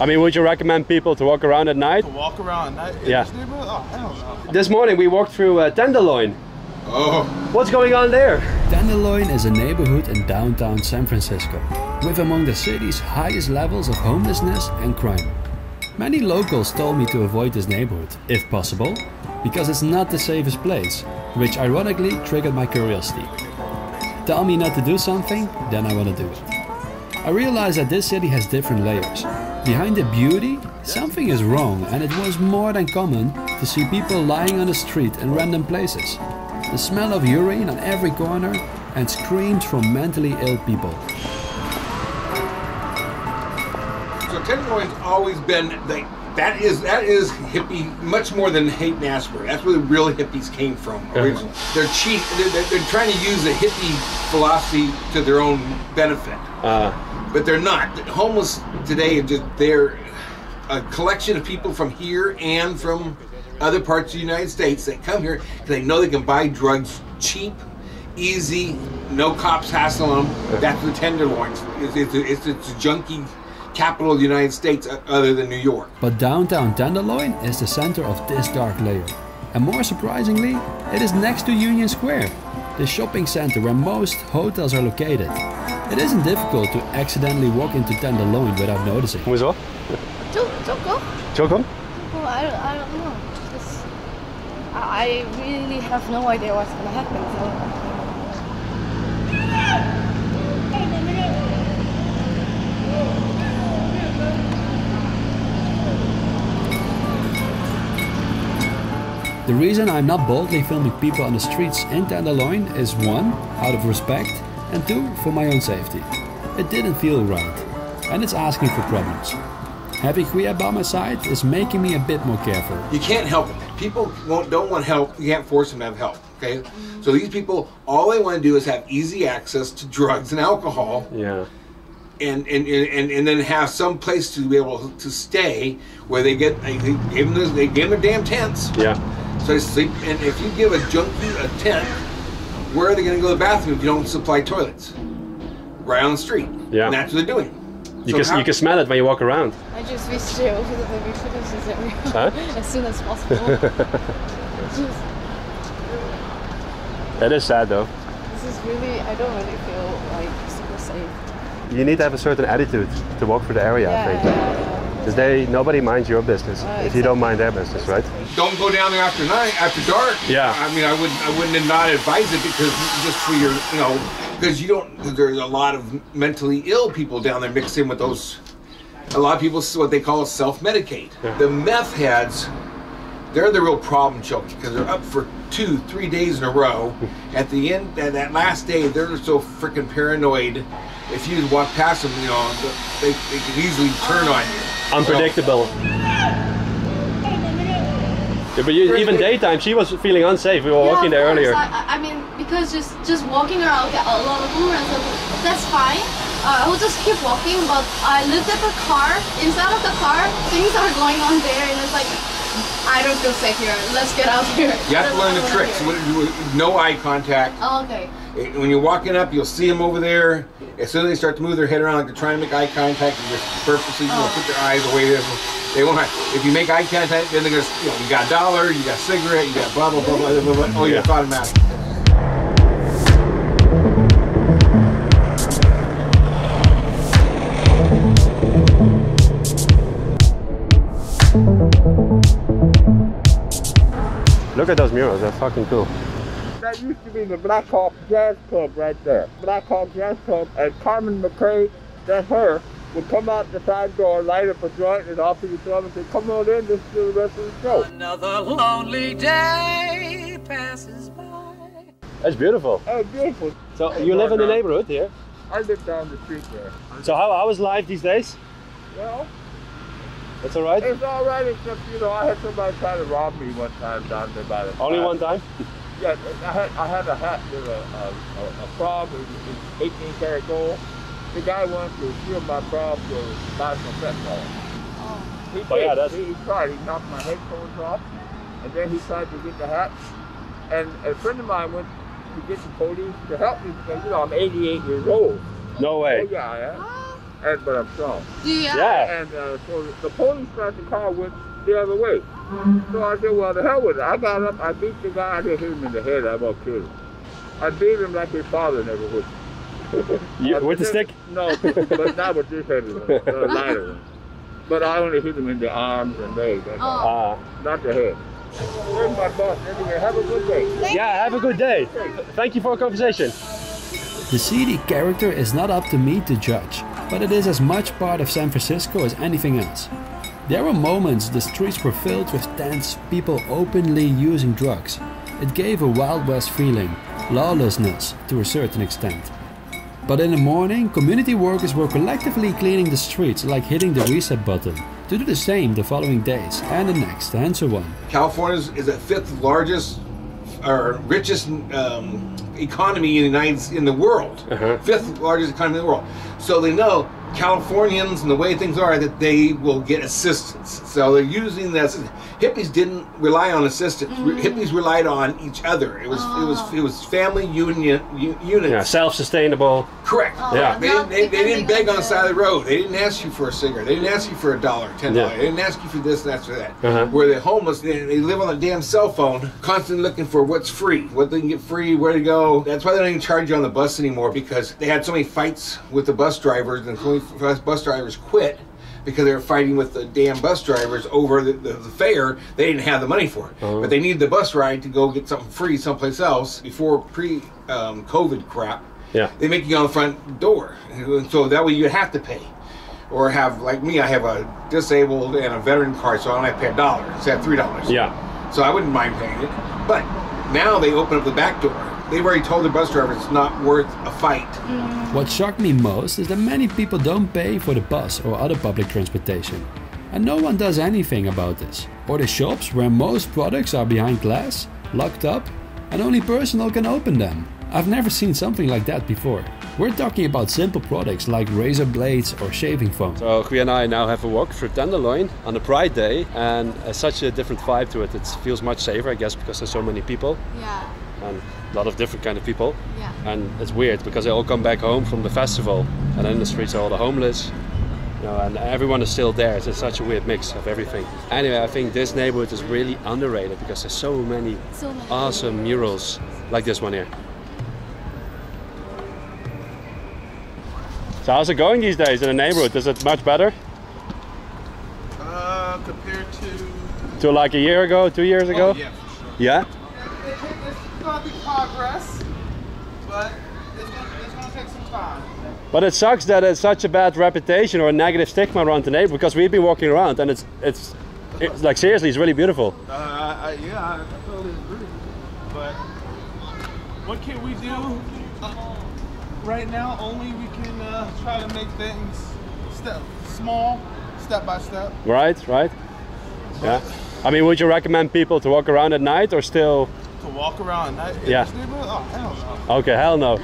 I mean, would you recommend people to walk around at night? To walk around at night in Yeah. this neighborhood? Oh, hell no. This morning we walked through Tenderloin. Oh. What's going on there? Tenderloin is a neighborhood in downtown San Francisco, with among the city's highest levels of homelessness and crime. Many locals told me to avoid this neighborhood, if possible, because it's not the safest place, which ironically triggered my curiosity. Tell me not to do something, then I want to do it. I realized that this city has different layers. Behind the beauty, something is wrong, and it was more than common to see people lying on the street in random places. The smell of urine on every corner and screams from mentally ill people. So Tenderloin's always been that is hippie much more than Haight and Asbury. That's where the real hippies came from originally. They're cheap. They're trying to use the hippie philosophy to their own benefit, but they're not. The homeless today they're a collection of people from here and from other parts of the United States that come here because they know they can buy drugs cheap, easy, no cops hassling them. That's the Tenderloins. It's a junky capital of the United States other than New York. But downtown Tenderloin is the center of this dark layer. And more surprisingly, it is next to Union Square, the shopping center where most hotels are located. It isn't difficult to accidentally walk into Tenderloin without noticing. Hoezo? Choco? Choco? Well, I don't know. I really have no idea what's gonna happen. So. The reason I'm not boldly filming people on the streets in Tenderloin is 1, out of respect, and 2, for my own safety. It didn't feel right, and it's asking for problems. Having Guia by my side is making me a bit more careful. You can't help it. People don't want help. You can't force them to have help. Okay, so these people, all they want to do is have easy access to drugs and alcohol. Yeah. And then have some place to be able to stay where they give them their damn tents. Yeah. So they sleep. And if you give a junkie a tent, where are they going to go to the bathroom if you don't supply toilets? Right on the street. Yeah. And that's what they're doing. You can smell it when you walk around. I just wish they opened the baby footers everywhere as soon as possible. That is sad though. This is really, I don't really feel like super safe. You need to have a certain attitude to walk through the area, I think. Because nobody minds your business if you don't mind their business, right? Don't go down there after dark. Yeah. I mean, I wouldn't not advise it because just for your, because there's a lot of mentally ill people down there mixed in with those. A lot of people, what they call self-medicate. Yeah. The meth heads, they're the real problem children because they're up for 2-3 days in a row. At the end, that last day, they're so freaking paranoid. If you walk past them, they can easily turn on you. Unpredictable. Yeah, but even daytime, she was feeling unsafe. We were walking there earlier. I mean, because just walking around, get a lot of movement, so that's fine. I will just keep walking, but I looked at the car. Inside of the car, things are going on there, and it's like, I don't feel safe here. Let's get out here. You have to learn the tricks. No eye contact. Oh, okay. When you're walking up, you'll see them over there. As soon as they start to move their head around, like they're trying to make eye contact, you just purposely put their eyes away. They won't. If you make eye contact, then they're gonna. You got $1, you got cigarette, you got blah blah blah blah blah blah. Oh, yeah, it's automatic. Look at those murals, they're fucking cool. That used to be the Black Hawk Jazz Club right there. Black Hawk Jazz Club, and Carmen McRae, that's her, would come out the side door, light up a joint, and offer you some and say, come on in, this is the rest of the show. Another lonely day passes by. That's beautiful. Oh, beautiful. So you live in the neighborhood here? I live down the street there. So how is life these days? Well, that's all right? It's all right, except, I had somebody try to rob me one time down there by the Only one time? Yeah, I had a hat with a prob, it was 18-karat gold. The guy wanted to steal my prob to buy some fentanyl. He tried. He knocked my headphones off, and then he tried to get the hat. And a friend of mine went to get the police to help me because, I'm 88 years old. No way. Oh, yeah, I am. but I'm strong. Yeah. And so the police got the car went the other way. So I said, well, the hell with it. I got up, I beat the guy, I didn't hit him in the head, I about killed him. I beat him like his father never would. With the stick? No, but not with this heavy one, the lighter one. But I only hit him in the arms and legs, that's all. Not the head. Where's my boss? Anyway, have a good day. Yeah, have a good day. Thank you for a conversation. The seedy character is not up to me to judge, but it is as much part of San Francisco as anything else. There were moments the streets were filled with tents, people openly using drugs. It gave a Wild West feeling, lawlessness to a certain extent. But in the morning, community workers were collectively cleaning the streets, like hitting the reset button, to do the same the following days, and the next, and so on. California is the 5th largest or richest economy in the world. 5th largest economy in the world. So they know Californians and the way things are that they will get assistance. So they're using that. Hippies didn't rely on assistance. Hippies relied on each other. It was family units. Yeah, self-sustainable. Correct. Yeah. They didn't beg on the side of the road. They didn't ask you for a cigarette. They didn't ask you for $1, $10. Yeah. They didn't ask you for this and that's for that. Where the homeless, they live on a damn cell phone, constantly looking for what's free, what they can get free, where to go. That's why they don't even charge you on the bus anymore, because they had so many fights with the bus drivers, and so many bus drivers quit because they were fighting with the damn bus drivers over the fare. They didn't have the money for it, but they needed the bus ride to go get something free someplace else before pre-COVID crap. Yeah. They make you go on the front door, and so that way you have to pay. Or have, like me, I have a disabled and a veteran card, so I only have to pay $1 instead of $3. Yeah. So I wouldn't mind paying it. But now they open up the back door. They've already told the bus driver it's not worth a fight. What shocked me most is that many people don't pay for the bus or other public transportation. And no one does anything about this. Or the shops where most products are behind glass, locked up, and only personnel can open them. I've never seen something like that before. We're talking about simple products like razor blades or shaving foam. So Guy and I now have a walk through Tenderloin on a Pride Day, and such a different vibe to it. It feels much safer, I guess, because there's so many people. Yeah. And a lot of different kind of people. Yeah. And it's weird because they all come back home from the festival, and then the streets are all the homeless. You know, and everyone is still there. It's such a weird mix of everything. Anyway, I think this neighborhood is really underrated because there's so many awesome murals like this one here. So how's it going these days in the neighborhood? Is it much better? Compared to like a year ago, 2 years ago? yeah, for sure. Yeah? It's gonna be progress, but it's gonna take some time. But it sucks that it's such a bad reputation or a negative stigma around the neighborhood, because we've been walking around and it's like, seriously, it's really beautiful. Yeah, I totally agree. But what can we do? Right now, only we can try to make things small, step by step. Right. Yeah. I mean, would you recommend people to walk around at night or still? To walk around at night? Yeah. Oh, hell no. Okay, hell no.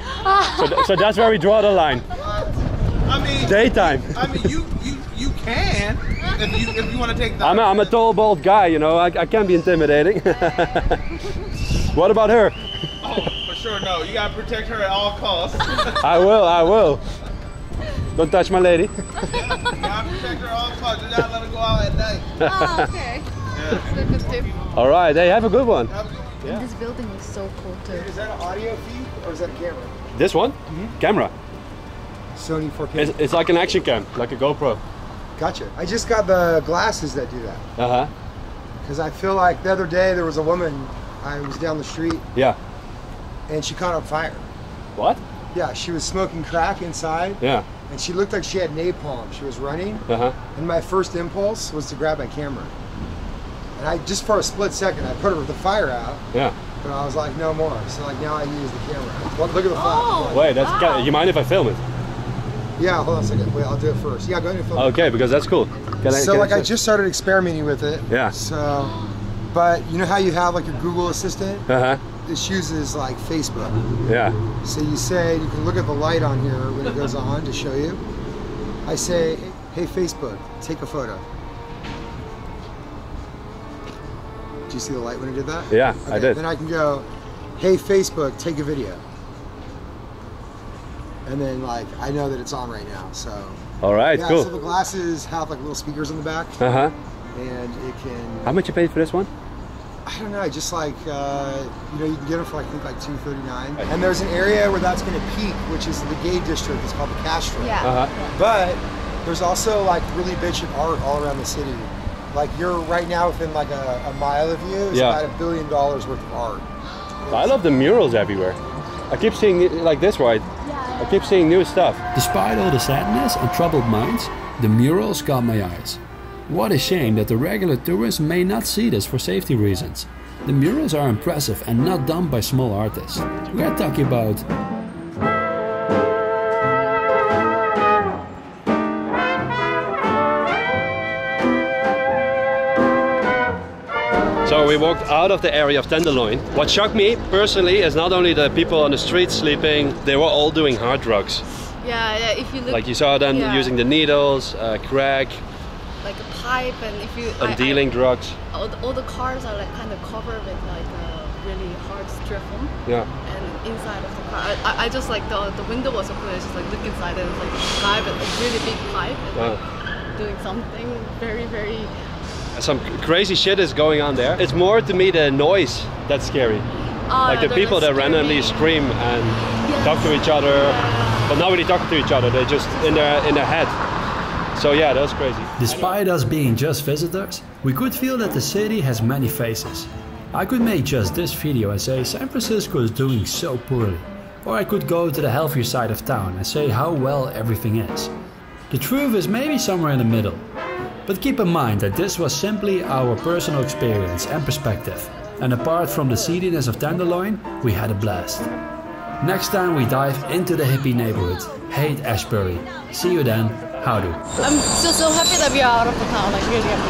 So that's where we draw the line. I mean, daytime. I mean, you can if you want to take that. I'm a tall, bald guy, you know. I can be intimidating. What about her? Oh, for sure, no. You gotta protect her at all costs. I will. Don't touch my lady. You gotta protect her at all costs. You gotta let her go out at night. Oh, okay. That's a good tip. All right, hey, have a good one. Yeah. This building is so cool too. Is that an audio feed or is that a camera? This one? Camera. Sony 4K. It's like an action cam, like a GoPro. Gotcha. I just got the glasses that do that. Because I feel like the other day there was a woman, I was down the street. Yeah. And she caught on fire. What? Yeah, she was smoking crack inside. Yeah. And she looked like she had napalm. She was running. And my first impulse was to grab my camera. And I, just for a split second, I put her with the fire out. Yeah. But I was like, no more. So like now I use the camera. Look at the flash. Wait, you mind if I film it? Yeah, hold on a second. Wait, I'll do it first. Yeah, go ahead and film it. Okay, because that's cool. I just started experimenting with it. Yeah. So, but you know how you have like your Google Assistant? This uses like Facebook. Yeah. So you say, you can look at the light on here when it goes on to show you. I say, hey Facebook, take a photo. Do you see the light when I did that? Yeah, okay, I did. Then I can go, hey Facebook, take a video. And then like, I know that it's on right now, so All right, yeah, cool. So the glasses have like little speakers on the back. Uh-huh. And it can... How much you paid for this one? I don't know, just like, you know, you can get them for I think like $239. And there's an area where that's going to peak, which is the gay district. It's called the Castro. Yeah. But there's also like really bitchin' art all around the city. Like you're right now within like a mile of you is about $1 billion worth of art. I love the murals everywhere. I keep seeing like this, right? I keep seeing new stuff. Despite all the sadness and troubled minds, the murals got my eyes. What a shame that the regular tourists may not see this for safety reasons. The murals are impressive and not done by small artists. We are talking about So we walked out of the area of Tenderloin. What shocked me personally is not only the people on the street sleeping, they were all doing hard drugs. Yeah, if you look... Like you saw them using the needles, crack. Like a pipe, and if you... And dealing drugs. All the cars are like kind of covered with like really hard strip foam. Yeah. And inside of the car, I just like the window was open, I just like look inside and it's like a guy with a really big pipe and like doing something very, very... Some crazy shit is going on there. It's more to me the noise that's scary. Like the people that randomly scream and talk to each other, but not really talking to each other. They're just in their head. So yeah, that was crazy. Despite us being just visitors, we could feel that the city has many faces. I could make just this video and say San Francisco is doing so poorly. Or I could go to the healthier side of town and say how well everything is. The truth is maybe somewhere in the middle. But keep in mind that this was simply our personal experience and perspective. And apart from the seediness of Tenderloin, we had a blast. Next time we dive into the hippie neighborhood, Haight-Ashbury. See you then. Howdy. I'm just so happy that we are out of the town, like really happy.